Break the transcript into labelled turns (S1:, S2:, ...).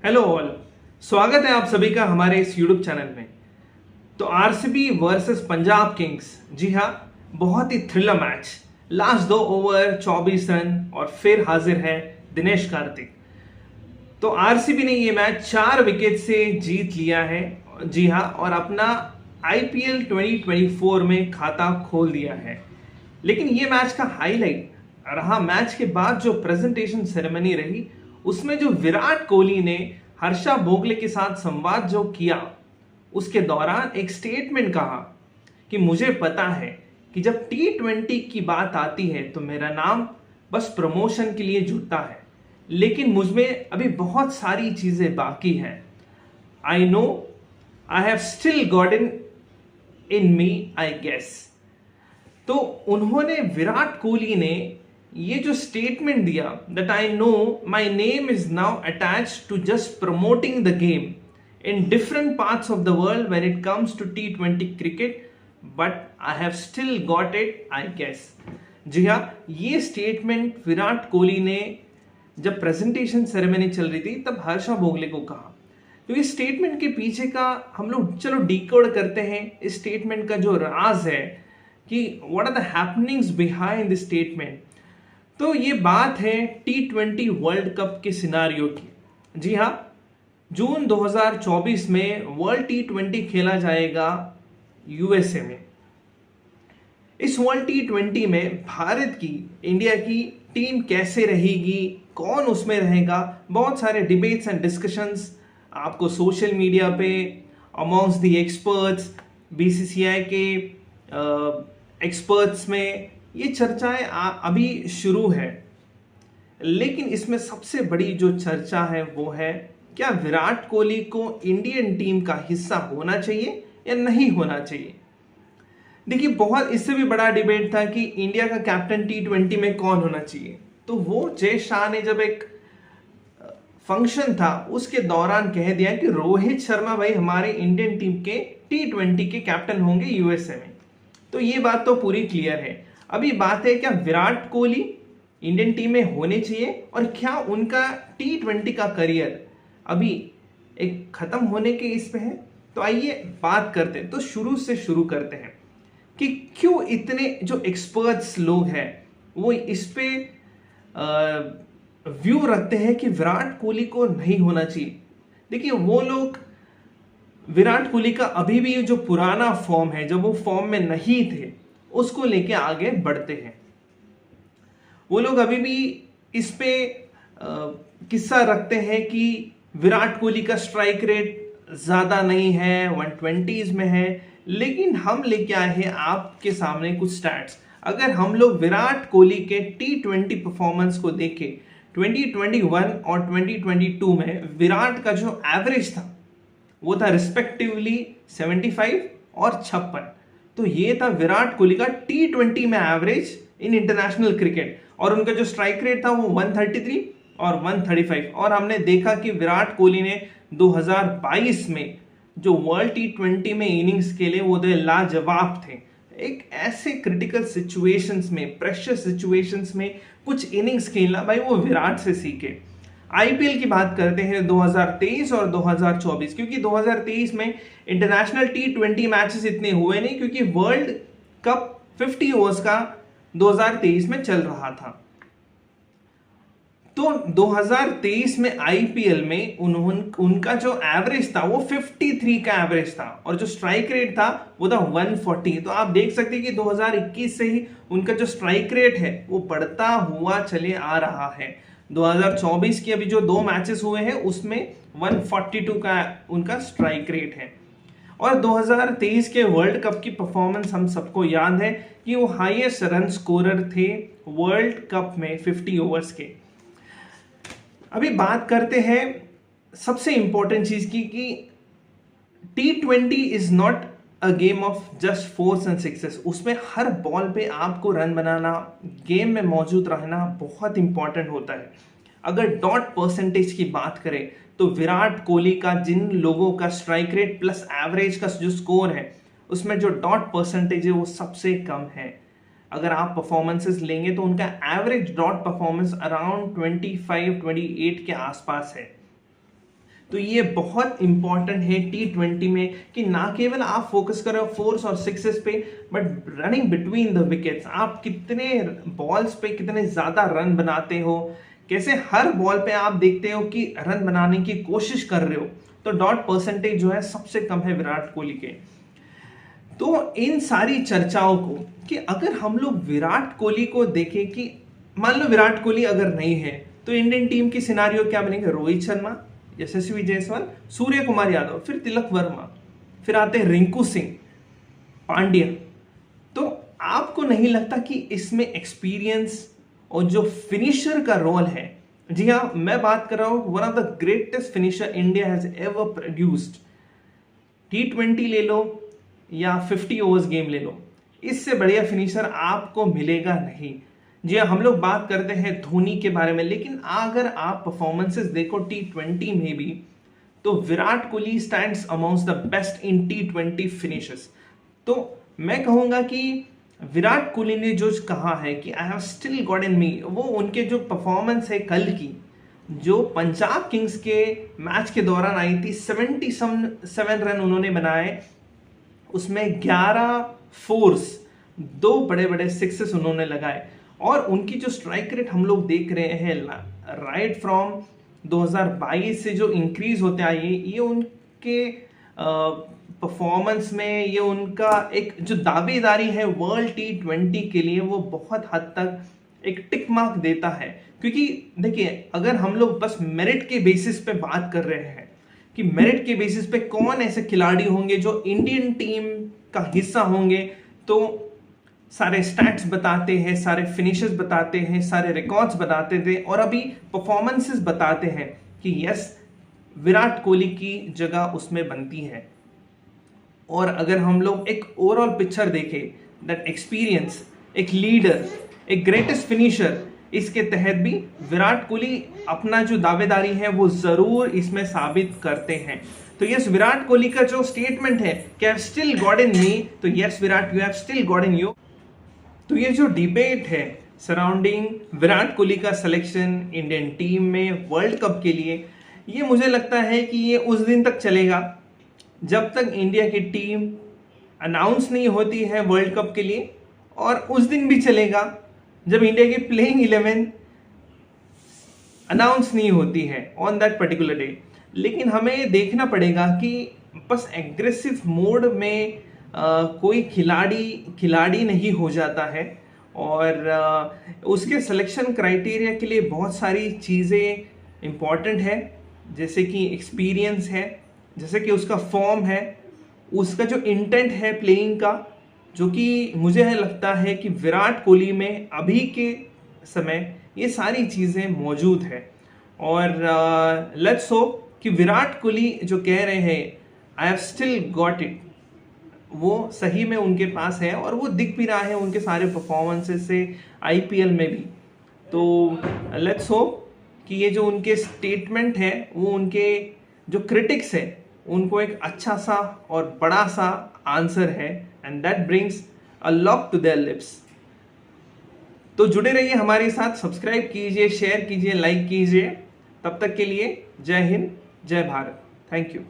S1: Hello all. स्वागत है आप सभी का हमारे इस यूट्यूब चैनल में। तो आरसीबी वर्सेस पंजाब किंग्स, जी हाँ, बहुत ही thriller match. Last 2 over 24 run और फिर हाजिर है दिनेश कार्तिक। तो आरसीबी ने ये मैच 4 विकेट से जीत लिया है, जी हाँ, और अपना आईपीएल 2024 में खाता खोल दिया है। लेकिन ये मैच का हाईलाइट रहा मैच के बाद जो प्रेजेंटेशन सेरेमनी रही, उसमें जो विराट कोहली ने हर्षा भोगले के साथ संवाद जो किया, उसके दौरान एक स्टेटमेंट कहा कि मुझे पता है कि जब T20 की बात आती है तो मेरा नाम बस प्रमोशन के लिए जुड़ता है, लेकिन मुझमें अभी बहुत सारी चीजें बाकी हैं। I know I have still got in me, I guess. तो उन्होंने, विराट कोहली ने ये जो स्टेटमेंट दिया, that I know my name is now attach to just promoting the game in different parts of the world when it comes to T20 cricket, but I have still got it, I guess. जी हाँ, ये statement Virat Kohli ने जब presentation ceremony चल रही थी तब हर्षा भोगले को कहा। तो इस स्टेटमेंट के पीछे का हम लोग चलो डिकोड करते हैं। इस स्टेटमेंट का जो राज है कि what are the happenings behind the statement. तो ये बात है T20 वर्ल्ड कप के सिनारियो की। जी हाँ, जून 2024 में वर्ल्ड T20 खेला जाएगा यूएसए में। इस वर्ल्ड T20 में भारत की, इंडिया की टीम कैसे रहेगी, कौन उसमें रहेगा, बहुत सारे डिबेट्स एंड डिस्कशंस आपको सोशल मीडिया पे अमॉन्ग्स द एक्सपर्ट्स, बीसीसीआई के एक्सपर्ट्स में ये चर्चाएं अभी शुरू है। लेकिन इसमें सबसे बड़ी जो चर्चा है वो है, क्या विराट कोहली को इंडियन टीम का हिस्सा होना चाहिए या नहीं होना चाहिए। देखिए, बहुत इससे भी बड़ा डिबेट था कि इंडिया का कैप्टन T20 में कौन होना चाहिए। तो वो जय शाह ने जब एक फंक्शन था उसके दौरान कह दिया कि रोहित शर्मा भाई हमारे इंडियन टीम के T20 के कैप्टन होंगे यूएसए में। तो ये बात तो पूरी क्लियर है। अभी बात है, क्या विराट कोहली इंडियन टीम में होने चाहिए और क्या उनका T20 का करियर अभी एक खत्म होने के इस पे है। तो आइए बात करते हैं। तो शुरू से शुरू करते हैं कि क्यों इतने जो एक्सपर्ट्स लोग हैं वो इस पे व्यू रखते हैं कि विराट कोहली को नहीं होना चाहिए। देखिए, वो लोग विराट कोहली का अभी भी जो पुराना फॉर्म है, जब वो फॉर्म में नहीं थे, उसको लेके आगे बढ़ते हैं। वो लोग अभी भी इस पे किस्सा रखते हैं कि विराट कोहली का स्ट्राइक रेट ज्यादा नहीं है, 120s में है। लेकिन हम लेके आए हैं आपके सामने कुछ स्टैट्स। अगर हम लोग विराट कोहली के T20 परफॉर्मेंस को देखें, 2021 और 2022 में विराट का जो एवरेज था वो था रिस्पेक्टिवली 75 और 56। तो ये था विराट कोहली का T20 में एवरेज इन इंटरनेशनल क्रिकेट, और उनका जो स्ट्राइक रेट था वो 133 और 135। और हमने देखा कि विराट कोहली ने 2022 में जो वर्ल्ड T20 में इनिंग्स खेले वो लाजवाब थे। एक ऐसे क्रिटिकल सिचुएशंस में, प्रेशर सिचुएशंस में कुछ इनिंग्स खेलना, भाई वो विराट से सीखे। आईपीएल की बात करते हैं 2023 और 2024, क्योंकि 2023 में इंटरनेशनल T20 मैचेस इतने हुए नहीं, क्योंकि वर्ल्ड कप 50 ओवर्स का 2023 में चल रहा था। तो 2023 में आईपीएल में उनका जो एवरेज था वो 53 का एवरेज था, और जो स्ट्राइक रेट था वो था 140। तो आप देख सकते हैं कि 2021 से ही उनका जो स्ट्राइक रेट है वो बढ़ता हुआ चले आ रहा है। 2024 की अभी जो 2 मैचेस हुए हैं उसमें 142 का उनका स्ट्राइक रेट है। और 2023 के वर्ल्ड कप की परफॉर्मेंस हम सबको याद है कि वो हाईएस्ट रन स्कोरर थे वर्ल्ड कप में 50 ओवर्स के। अभी बात करते हैं सबसे इंपॉर्टेंट चीज की कि T20 is not a game of just force and sixes. उसमें हर बॉल पे आपको रन बनाना, गेम में मौजूद रहना बहुत इंपॉर्टेंट होता है। अगर डॉट परसेंटेज की बात करें तो विराट कोहली का, जिन लोगों का स्ट्राइक रेट प्लस एवरेज का जो स्कोर है, उसमें जो डॉट परसेंटेज है वो सबसे कम है। अगर आप परफॉर्मेंसेस लेंगे तो उनका एवरेज डॉट परफॉर्मेंस अराउंड 25-28 के आसपास है। तो ये बहुत इंपॉर्टेंट है T20 में कि ना केवल आप फोकस करो फोर्स और सिक्सेस पे, but running between the wickets, आप कितने बॉल्स पे कितने ज्यादा रन बनाते हो, कैसे हर बॉल पे आप देखते हो कि रन बनाने की कोशिश कर रहे हो। तो डॉट परसेंटेज जो है सबसे कम है विराट कोहली के। तो इन सारी चर्चाओं को कि अगर हम लोग विराट कोहली को देखें कि मान लो विराट कोहली अगर नहीं है तो इंडियन टीम की सिनारियो क्या बनेगा? रोहित शर्मा, यशस्वी जायसवाल, सूर्य कुमार यादव, फिर तिलक वर्मा, फिर आते हैं रिंकू सिंह, पांड्या। तो आपको नहीं लगता कि इसमें एक्सपीरियंस और जो फिनिशर का रोल है, जी हाँ मैं बात कर रहा हूं one of the greatest finisher India has ever produced. T20 ले लो या 50 ओवर्स गेम ले लो, इससे बढ़िया फिनिशर आपको मिलेगा नहीं। जी हाँ, हम लोग बात करते हैं धोनी के बारे में, लेकिन अगर आप परफॉर्मेंसेस देखो T20 में भी, तो Virat Kohli stands amongst the best in T20 finishers. तो मैं कहूंगा कि विराट कोहली ने जो कहा है कि I have still got in me, वो उनके जो परफॉर्मेंस है कल की, जो पंजाब किंग्स के मैच के दौरान आई थी, 77 रन उन्होंने बनाए, उसमें 11 फोर्स, 2 बड़े बड़े सिक्सेस उन्होंने लगाए। और उनकी जो स्ट्राइक रेट हम लोग देख रहे हैं राइट फ्रॉम 2022 से जो इंक्रीज होते आए, ये उनके परफॉर्मेंस में, ये उनका एक जो दावेदारी है वर्ल्ड T20 के लिए, वो बहुत हद तक एक टिक मार्क देता है। क्योंकि देखिए, अगर हम लोग बस मेरिट के बेसिस पे बात कर रहे हैं कि मेरिट के बेसिस पे कौन ऐसे खिलाड़ी होंगे जो इंडियन टीम का हिस्सा होंगे, तो सारे स्टैट्स बताते हैं, सारे फिनिशेस बताते हैं, सारे रिकॉर्ड्स बताते थे, और अभी परफॉर्मेंसेस बताते हैं कि यस, विराट कोहली की जगह उसमें बनती है। और अगर हम लोग एक ओवरऑल पिक्चर देखें, दैट एक्सपीरियंस, एक लीडर, एक ग्रेटेस्ट फिनिशर, इसके तहत भी विराट कोहली अपना जो दावेदारी है वो जरूर इसमें साबित करते हैं। तो यस, विराट कोहली का जो स्टेटमेंट है कि I have still got in me, तो yes Virat, you have still got in you. तो ये जो डिबेट है सराउंडिंग विराट कोहली का सिलेक्शन इंडियन टीम में वर्ल्ड कप के लिए, ये मुझे लगता है कि ये उस दिन तक चलेगा जब तक इंडिया की टीम अनाउंस नहीं होती है वर्ल्ड कप के लिए, और उस दिन भी चलेगा जब इंडिया की प्लेइंग 11 अनाउंस नहीं होती है ऑन दैट पर्टिकुलर डे। लेकिन हमें देखना पड़ेगा कि बस एग्रेसिव मोड में कोई खिलाड़ी नहीं हो जाता है, और उसके सिलेक्शन क्राइटेरिया के लिए बहुत सारी चीज़ें इंपॉर्टेंट है, जैसे कि एक्सपीरियंस है, जैसे कि उसका फॉर्म है, उसका जो इंटेंट है प्लेइंग का, जो कि मुझे लगता है कि विराट कोहली में अभी के समय ये सारी चीज़ें मौजूद है। और लेट्स होप कि विराट कोहली जो कह रहे हैं आई हैव स्टिल गॉट इट, वो सही में उनके पास है, और वो दिख भी रहा है उनके सारे परफॉर्मेंसेस से IPL में भी। तो लेट्स होप कि ये जो उनके स्टेटमेंट है वो उनके जो क्रिटिक्स है उनको एक अच्छा सा और बड़ा सा आंसर है, and that brings a lock to their lips. तो जुड़े रहिए हमारे साथ, सब्सक्राइब कीजिए, शेयर कीजिए, लाइक कीजिए। तब तक के लिए जय हिंद, जय भारत, थैंक यू।